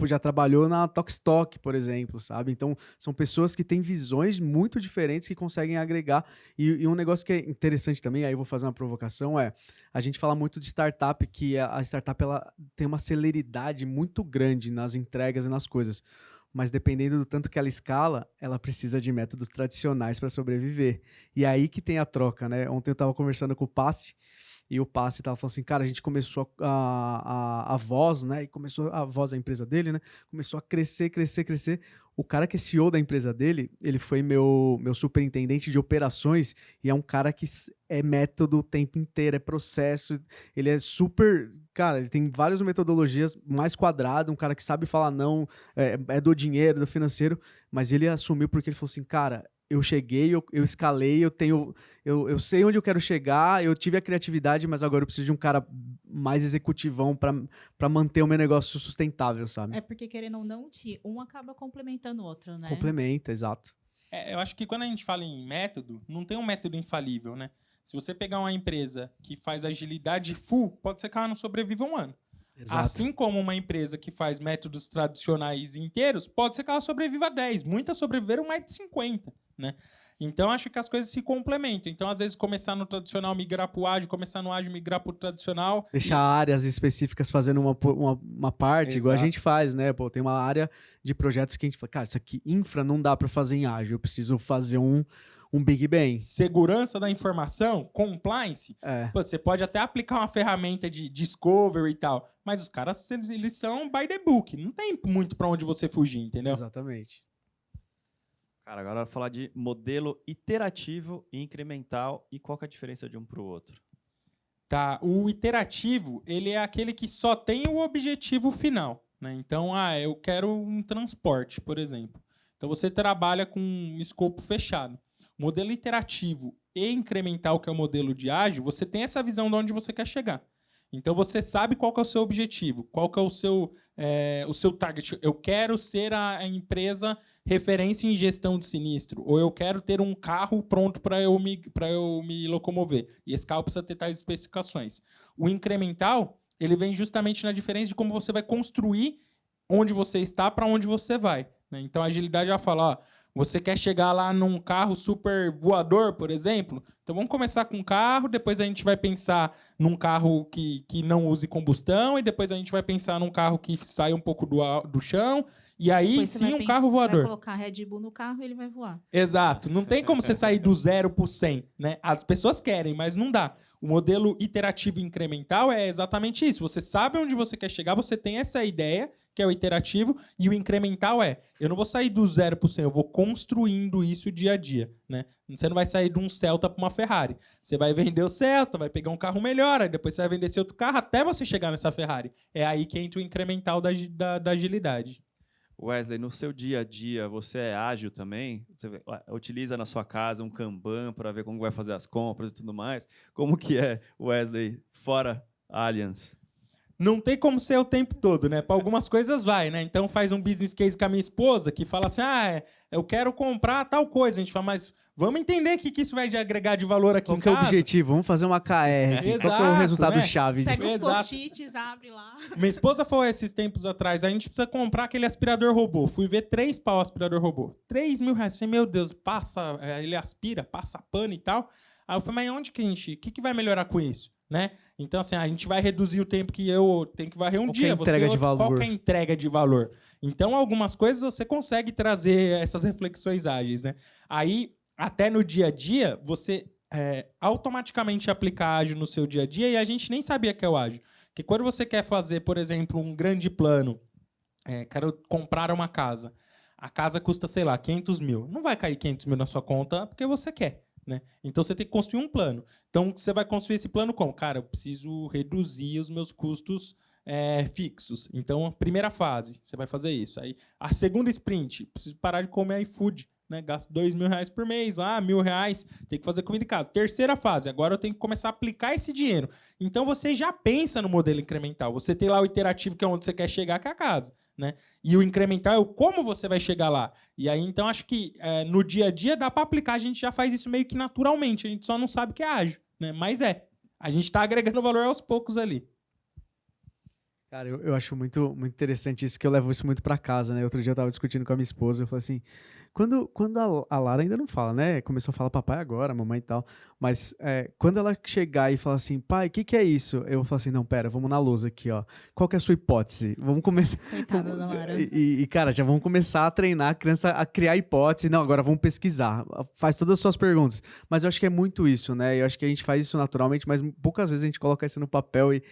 já trabalhou na Tokstok, por exemplo, sabe? Então, são pessoas que têm visões muito diferentes que conseguem agregar. E um negócio que é interessante também, aí eu vou fazer uma provocação, a gente fala muito de startup, que a startup ela tem uma celeridade muito grande nas entregas e nas coisas. Mas dependendo do tanto que ela escala, ela precisa de métodos tradicionais para sobreviver. E aí que tem a troca, né? Ontem eu estava conversando com o Passi, e o Passi tava falando assim, cara, a gente começou a Voz, né? E começou a Voz, a empresa dele, né? Começou a crescer. O cara que é CEO da empresa dele, ele foi meu superintendente de operações e é um cara que é método o tempo inteiro, é processo. Ele é super... Cara, ele tem várias metodologias, mais quadrado, um cara que sabe falar não, é do dinheiro, do financeiro, mas ele assumiu porque ele falou assim, cara... Eu cheguei, eu escalei, eu sei onde eu quero chegar, eu tive a criatividade, mas agora eu preciso de um cara mais executivão para manter o meu negócio sustentável, sabe? É porque, querendo ou não, um acaba complementando o outro, né? Complementa, exato. Eu acho que quando a gente fala em método, não tem um método infalível, né? Se você pegar uma empresa que faz agilidade full, pode ser que ela não sobreviva um ano. Exato. Assim como uma empresa que faz métodos tradicionais inteiros, pode ser que ela sobreviva 10. Muitas sobreviveram mais de 50, né? Então, acho que as coisas se complementam. Então, às vezes, começar no tradicional, migrar para o ágil, começar no ágil, migrar para o tradicional. Deixar áreas específicas fazendo uma parte, igual a Exato. gente faz, né? Pô, tem uma área de projetos que a gente fala, cara, isso aqui, infra, não dá para fazer em ágil, eu preciso fazer um Big Bang. Segurança da informação, compliance. É, Pô, você pode até aplicar uma ferramenta de discovery e tal, mas os caras, eles são by the book. Não tem muito para onde você fugir, entendeu? exatamente. Cara, agora eu vou falar de modelo iterativo e incremental e qual que é a diferença de um para o outro. Tá, o iterativo, ele é aquele que só tem o objetivo final, né? Então, eu quero um transporte, por exemplo. Então, você trabalha com um escopo fechado. Modelo iterativo e incremental, que é o modelo de ágil, você tem essa visão de onde você quer chegar. Então, você sabe qual que é o seu objetivo, qual que é o seu target. Eu quero ser a empresa referência em gestão de sinistro, ou eu quero ter um carro pronto para eu me locomover. E esse carro precisa ter tais especificações. O incremental, ele vem justamente na diferença de como você vai construir onde você está para onde você vai, né? Então, a agilidade já fala, ó, você quer chegar lá num carro super voador, por exemplo? Então, vamos começar com um carro, depois a gente vai pensar num carro que não use combustão, e depois a gente vai pensar num carro que saia um pouco do chão, e aí Depois você sim vai um carro Você vai voador. colocar Red Bull no carro e ele vai voar. Exato. Não tem como você sair do 0 para o 100, né? As pessoas querem, mas não dá. O modelo iterativo e incremental é exatamente isso. Você sabe onde você quer chegar, você tem essa ideia, que é o iterativo, e o incremental eu não vou sair do 0 para o 100, eu vou construindo isso dia a dia, né? Você não vai sair de um Celta para uma Ferrari. Você vai vender o Celta, vai pegar um carro melhor, aí depois você vai vender esse outro carro até você chegar nessa Ferrari. É aí que entra o incremental da agilidade. Wesley, no seu dia a dia, você é ágil também? Você utiliza na sua casa um Kanban para ver como vai fazer as compras e tudo mais? Como que é, Wesley, fora Allianz? Não tem como ser o tempo todo, né? Para algumas coisas vai, né? Então faz um business case com a minha esposa que fala assim, eu quero comprar tal coisa. A gente fala, mas vamos entender o que isso vai agregar de valor aqui Qual em que é o casa. objetivo? Vamos fazer uma KR aqui. Qual que é o Exato, resultado-chave? Pega os Exato. post-its, abre lá. Minha esposa falou esses tempos atrás, a gente precisa comprar aquele aspirador robô. Fui ver 3 pau aspirador robô. 3 mil reais. Falei, meu Deus, ele aspira, passa pano e tal. Aí eu falei, mas onde que o que vai melhorar com isso? Né? Então, assim, a gente vai reduzir o tempo que eu tenho que varrer um Qual que dia. é a entrega de valor? Qual que é a entrega de valor? Então, algumas coisas você consegue trazer essas reflexões ágeis, né? Aí, até no dia a dia, você automaticamente aplicar ágil no seu dia a dia, e a gente nem sabia que é o ágil. Porque quando você quer fazer, por exemplo, um grande plano, quero comprar uma casa. A casa custa, sei lá, 500 mil. Não vai cair 500 mil na sua conta porque você quer, né? Então, você tem que construir um plano. Então, você vai construir esse plano como? Cara, eu preciso reduzir os meus custos fixos. Então, a primeira fase, você vai fazer isso. Aí, a segunda sprint, preciso parar de comer iFood, né? Gasto 2 mil reais por mês, R$1.000, tem que fazer comida em casa. Terceira fase, agora eu tenho que começar a aplicar esse dinheiro. Então, você já pensa no modelo incremental. Você tem lá o iterativo, que é onde você quer chegar, que é a casa, né? E o incremental é o como você vai chegar lá. E aí, então, acho que no dia a dia dá para aplicar. A gente já faz isso meio que naturalmente. A gente só não sabe que é ágil, né? Mas a gente está agregando valor aos poucos ali. Cara, eu acho muito, muito interessante isso, que eu levo isso muito pra casa, né? Outro dia eu tava discutindo com a minha esposa, eu falei assim, quando a Lara ainda não fala, né? Começou a falar papai agora, mamãe e tal, mas quando ela chegar e falar assim, pai, o que é isso? Eu vou falar assim, não, pera, vamos na lousa aqui, ó. Qual que é a sua hipótese? Vamos começar... Coitada da Lara. Cara, já vamos começar a treinar a criança a criar hipótese. Não, agora vamos pesquisar. Faz todas as suas perguntas. Mas eu acho que é muito isso, né? Eu acho que a gente faz isso naturalmente, mas poucas vezes a gente coloca isso no papel e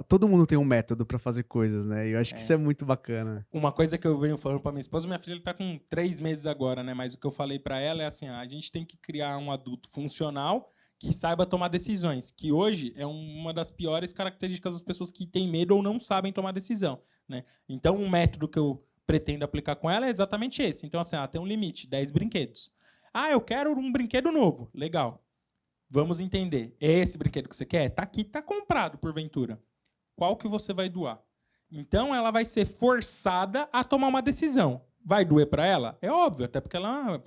todo mundo tem um método pra fazer coisas, né? E eu acho que isso é muito bacana. Uma coisa que eu venho falando pra minha esposa, minha filha tá com 3 meses agora, né? Mas o que eu falei pra ela é assim, a gente tem que criar um adulto funcional que saiba tomar decisões, que hoje é uma das piores características das pessoas que têm medo ou não sabem tomar decisão, né? Então, um método que eu pretendo aplicar com ela é exatamente esse. Então, assim, tem um limite, 10 brinquedos. Eu quero um brinquedo novo. Legal. Vamos entender. É esse brinquedo que você quer? Tá aqui, tá comprado, porventura. Qual que você vai doar? Então, ela vai ser forçada a tomar uma decisão. Vai doer para ela? É óbvio, até porque ela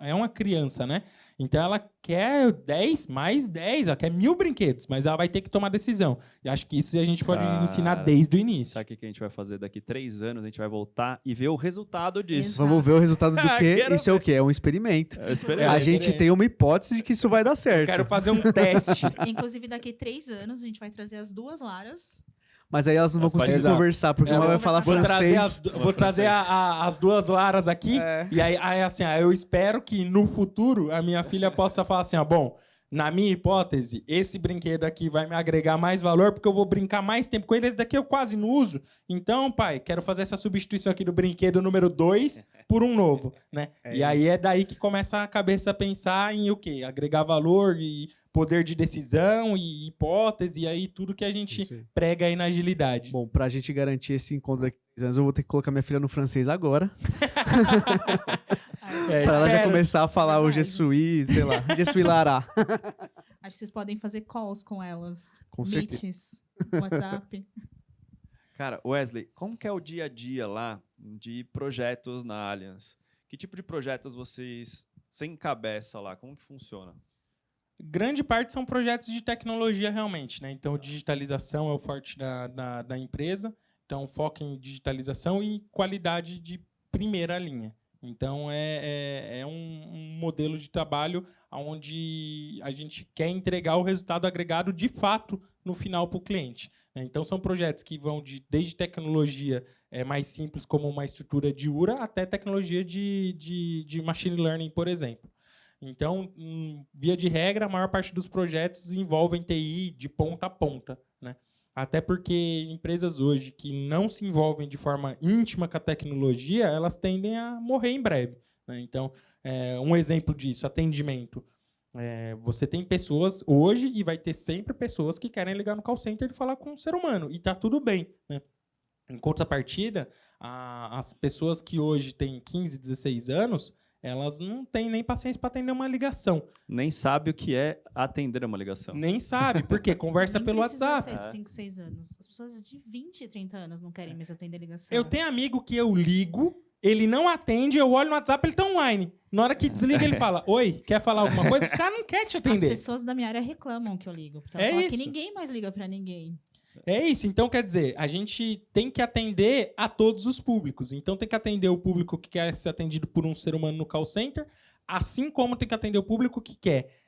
é uma criança, né? Então ela quer 10 mais 10, ela quer 1000 brinquedos, mas ela vai ter que tomar decisão. E acho que isso a gente pode ensinar desde o início. Sabe o que a gente vai fazer daqui 3 anos? A gente vai voltar e ver o resultado disso. Exato. Vamos ver o resultado do quê? Quero Isso é o quê? É um experimento. É um experimento. A gente tem uma hipótese de que isso vai dar certo. Quero fazer um teste. Inclusive, daqui 3 anos, a gente vai trazer as 2 Laras. Mas aí elas não vão Elas podem conseguir usar. conversar, porque uma vai falar Vou trazer, francês. vou trazer as duas Laras aqui. É. E aí, assim, eu espero que no futuro a minha filha possa falar assim, bom, na minha hipótese, esse brinquedo aqui vai me agregar mais valor porque eu vou brincar mais tempo com ele. Esse daqui eu quase não uso. Então, pai, quero fazer essa substituição aqui do brinquedo número 2 por um novo, né? É e aí isso. é daí que começa a cabeça a pensar em o quê? Agregar valor e poder de decisão e hipótese, e aí tudo que a gente Isso aí. prega aí na agilidade. Bom, pra gente garantir esse encontro daqui a 3 anos, eu vou ter que colocar minha filha no francês agora. É, Pra ela já espero. começar a falar o Je Verdade. suis, sei lá, Je suis Lara. Acho que vocês podem fazer calls com elas. Com certeza. Meets, WhatsApp. Cara, Wesley, como que é o dia a dia lá de projetos na Allianz? Que tipo de projetos vocês encabeça lá? Como que funciona? Grande parte são projetos de tecnologia realmente, né? Então, digitalização é o forte da empresa. Então, foco em digitalização e qualidade de primeira linha. Então, é um modelo de trabalho onde a gente quer entregar o resultado agregado de fato no final para o cliente, né? Então, são projetos que vão desde tecnologia mais simples, como uma estrutura de URA, até tecnologia de machine learning, por exemplo. Então, via de regra, a maior parte dos projetos envolvem TI de ponta a ponta, né? Até porque empresas hoje que não se envolvem de forma íntima com a tecnologia, elas tendem a morrer em breve, né? Então, um exemplo disso, atendimento. Você tem pessoas hoje e vai ter sempre pessoas que querem ligar no call center e falar com um ser humano, e está tudo bem, né? Em contrapartida, as pessoas que hoje têm 15, 16 anos, elas não têm nem paciência para atender uma ligação. Nem sabe o que é atender uma ligação. Nem sabe, porque conversa Nem pelo precisa WhatsApp. ser de 5, 6 anos. As pessoas de 20, 30 anos não querem mais atender ligação. Eu tenho amigo que eu ligo, ele não atende, eu olho no WhatsApp, ele tá online. Na hora que desliga, ele fala, oi, quer falar alguma coisa? Os caras não querem te As atender. pessoas da minha área reclamam que eu ligo. Porque É ela fala que isso. ninguém mais liga pra ninguém. É isso, então quer dizer, a gente tem que atender a todos os públicos. Então tem que atender o público que quer ser atendido por um ser humano no call center, assim como tem que atender o público que quer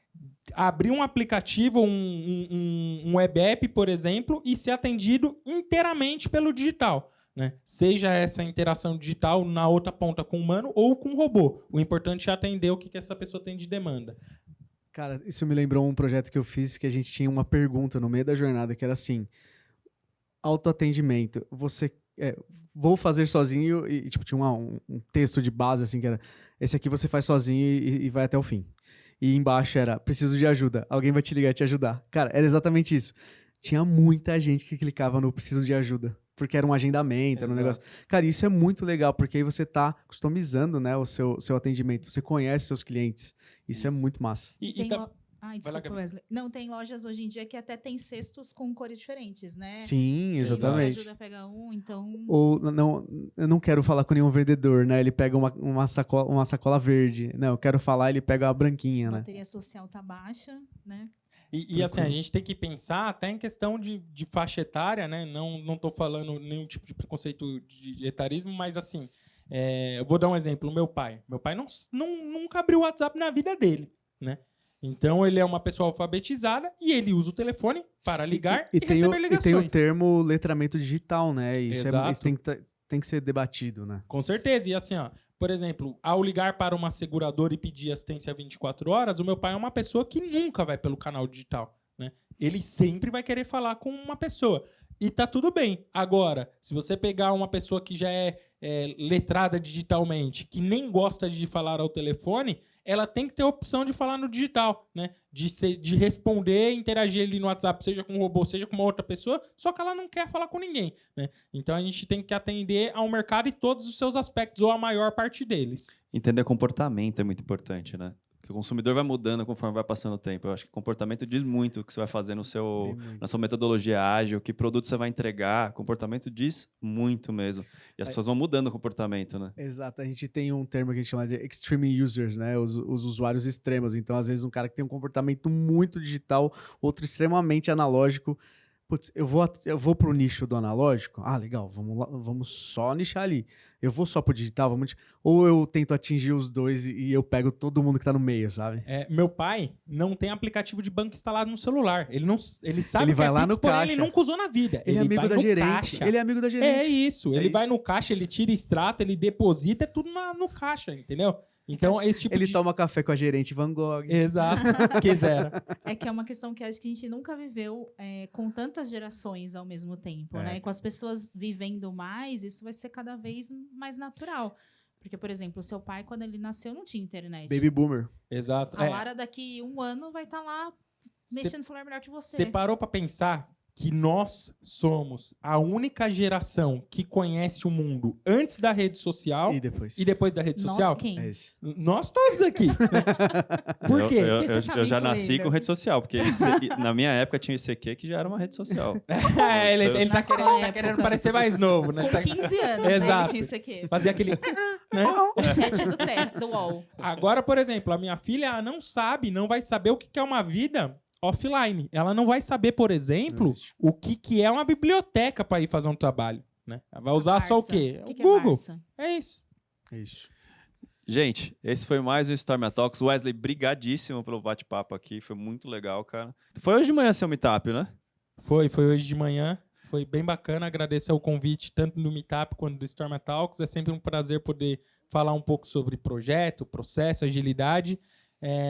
abrir um aplicativo, um web app, por exemplo, e ser atendido inteiramente pelo digital, né? Seja essa interação digital na outra ponta com o humano ou com o robô. O importante é atender o que essa pessoa tem de demanda. Cara, isso me lembrou um projeto que eu fiz que a gente tinha uma pergunta no meio da jornada que era assim: autoatendimento. Vou fazer sozinho e tipo, tinha um texto de base assim que era: esse aqui você faz sozinho e vai até o fim. E embaixo era: preciso de ajuda. Alguém vai te ligar e te ajudar. Cara, era exatamente isso. Tinha muita gente que clicava no preciso de ajuda, porque era um agendamento, era um negócio. Cara, isso é muito legal, porque aí você tá customizando, né, o seu atendimento. Você conhece seus clientes. Isso é muito massa. Tem Ai, Vai lá, desculpa, Gabi. Wesley. Não, tem lojas hoje em dia que até tem cestos com cores diferentes, né? Sim, Quem exatamente. ajuda a pegar um, então... Ou não, eu não quero falar com nenhum vendedor, né? Ele pega uma sacola verde. Não, eu quero falar, ele pega a branquinha, A né? bateria social tá baixa, né? E assim, a gente tem que pensar até em questão de faixa etária, né? Não estou falando nenhum tipo de preconceito de etarismo, mas assim, eu vou dar um exemplo. Meu pai nunca abriu o WhatsApp na vida dele, né? Então, ele é uma pessoa alfabetizada e ele usa o telefone para ligar e receber ligações. E tem o termo letramento digital, né? Isso Exato. tem que ser debatido, né? Com certeza. E assim, ó, por exemplo, ao ligar para uma seguradora e pedir assistência 24 horas, o meu pai é uma pessoa que nunca vai pelo canal digital, né? Ele sempre vai querer falar com uma pessoa. E tá tudo bem. Agora, se você pegar uma pessoa que já é letrada digitalmente, que nem gosta de falar ao telefone, ela tem que ter a opção de falar no digital, né? De responder, interagir ali no WhatsApp, seja com um robô, seja com uma outra pessoa, só que ela não quer falar com ninguém, né? Então a gente tem que atender ao mercado e todos os seus aspectos, ou a maior parte deles. Entender comportamento é muito importante, né? Que o consumidor vai mudando conforme vai passando o tempo. Eu acho que comportamento diz muito o que você vai fazer na sua metodologia ágil, que produto você vai entregar. Comportamento diz muito mesmo. E as pessoas vão mudando o comportamento, né? Exato, a gente tem um termo que a gente chama de extreme users, né? Os usuários extremos. Então, às vezes, um cara que tem um comportamento muito digital, outro extremamente analógico. Putz, eu vou pro nicho do analógico? Ah, legal, vamos lá, vamos só nichar ali. Eu vou só pro digital, ou eu tento atingir os dois e eu pego todo mundo que tá no meio, sabe? Meu pai não tem aplicativo de banco instalado no celular. Ele sabe Ele que vai é lá Pix, no porém caixa. ele nunca usou na vida. Ele é amigo vai da no gerente. caixa. Ele é amigo da gerente. É isso. É Ele vai isso. no caixa, ele tira extrato, ele deposita, é tudo no caixa, entendeu? Então, esse tipo Ele de... toma café com a gerente Van Gogh. Exato. Quisera. É que é uma questão que acho que a gente nunca viveu com tantas gerações ao mesmo tempo, né? E com as pessoas vivendo mais, isso vai ser cada vez mais natural. Porque, por exemplo, o seu pai, quando ele nasceu, não tinha internet. Baby boomer. Exato. A Lara, daqui 1 ano, vai estar lá mexendo no celular melhor que você. Você parou pra pensar que nós somos a única geração que conhece o mundo antes da rede social E depois? e depois da rede social? Nós quem? É isso. Nós todos aqui. Por quê? Porque você tá Eu já me nasci incluindo. com rede social, porque na minha época tinha o ICQ, que já era uma rede social. Ele Na tá sua querendo, época. querendo parecer mais novo, né? Com Tá- 15 anos, Exato. né? Ele tinha isso aqui. Fazia aquele... né? O chat do UOL. Agora, por exemplo, a minha filha não sabe, não vai saber o que é uma vida offline. Ela não vai saber, por exemplo, Não existe. o que é uma biblioteca para ir fazer um trabalho. Né? Ela vai usar só o Barça. quê? O que O que Google. Barça? É isso. É isso. Gente, esse foi mais o Storm Talks. Wesley, brigadíssimo pelo bate-papo aqui. Foi muito legal, cara. Foi hoje de manhã seu meetup, né? Foi hoje de manhã. Foi bem bacana. Agradeço o convite, tanto do Meetup quanto do Storm Talks. É sempre um prazer poder falar um pouco sobre projeto, processo, agilidade.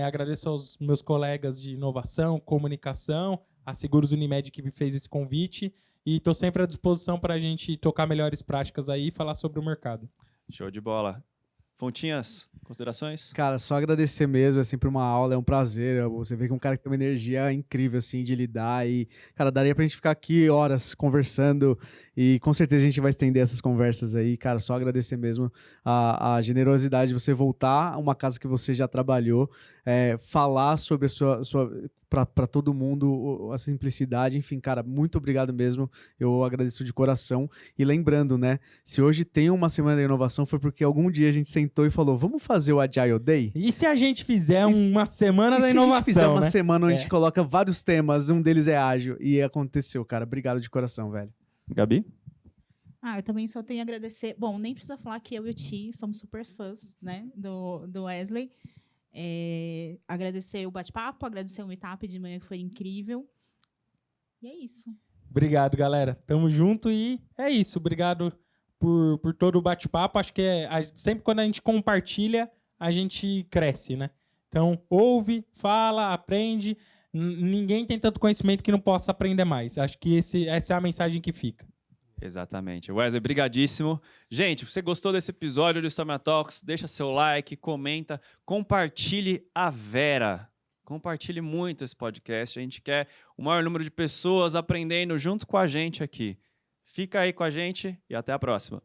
Agradeço aos meus colegas de inovação, comunicação, a Seguros Unimed que me fez esse convite. E estou sempre à disposição para a gente tocar melhores práticas aí e falar sobre o mercado. Show de bola. Fontinhas, considerações? Cara, só agradecer mesmo, é sempre uma aula, é um prazer. Você vê que é um cara que tem uma energia incrível, assim, de lidar. E, cara, daria pra gente ficar aqui horas conversando e com certeza a gente vai estender essas conversas aí. Cara, só agradecer mesmo a generosidade de você voltar a uma casa que você já trabalhou, falar sobre a sua para todo mundo a simplicidade. Enfim, cara, muito obrigado mesmo. Eu agradeço de coração. E lembrando, né, se hoje tem uma semana da inovação foi porque algum dia a gente sentou e falou, vamos fazer o Agile Day? E se a gente fizer uma semana E da se inovação, a gente fizer uma né? semana onde a gente coloca vários temas, um deles é ágil, e aconteceu, cara. Obrigado de coração, velho. Gabi? Eu também só tenho a agradecer. Bom, nem precisa falar que eu e o Ti somos super fãs, né, do Wesley. Agradecer o bate-papo, agradecer o meetup de manhã que foi incrível. E é isso. Obrigado, galera. Tamo junto e é isso. Obrigado por todo o bate-papo. Acho que sempre quando a gente compartilha, a gente cresce, né? Então, ouve, fala, aprende. Ninguém tem tanto conhecimento que não possa aprender mais. Acho que essa é a mensagem que fica. Exatamente. Wesley, brigadíssimo. Gente, se você gostou desse episódio do Storm Talks, deixa seu like, comenta, compartilhe a Vera. Compartilhe muito esse podcast. A gente quer o maior número de pessoas aprendendo junto com a gente aqui. Fica aí com a gente e até a próxima.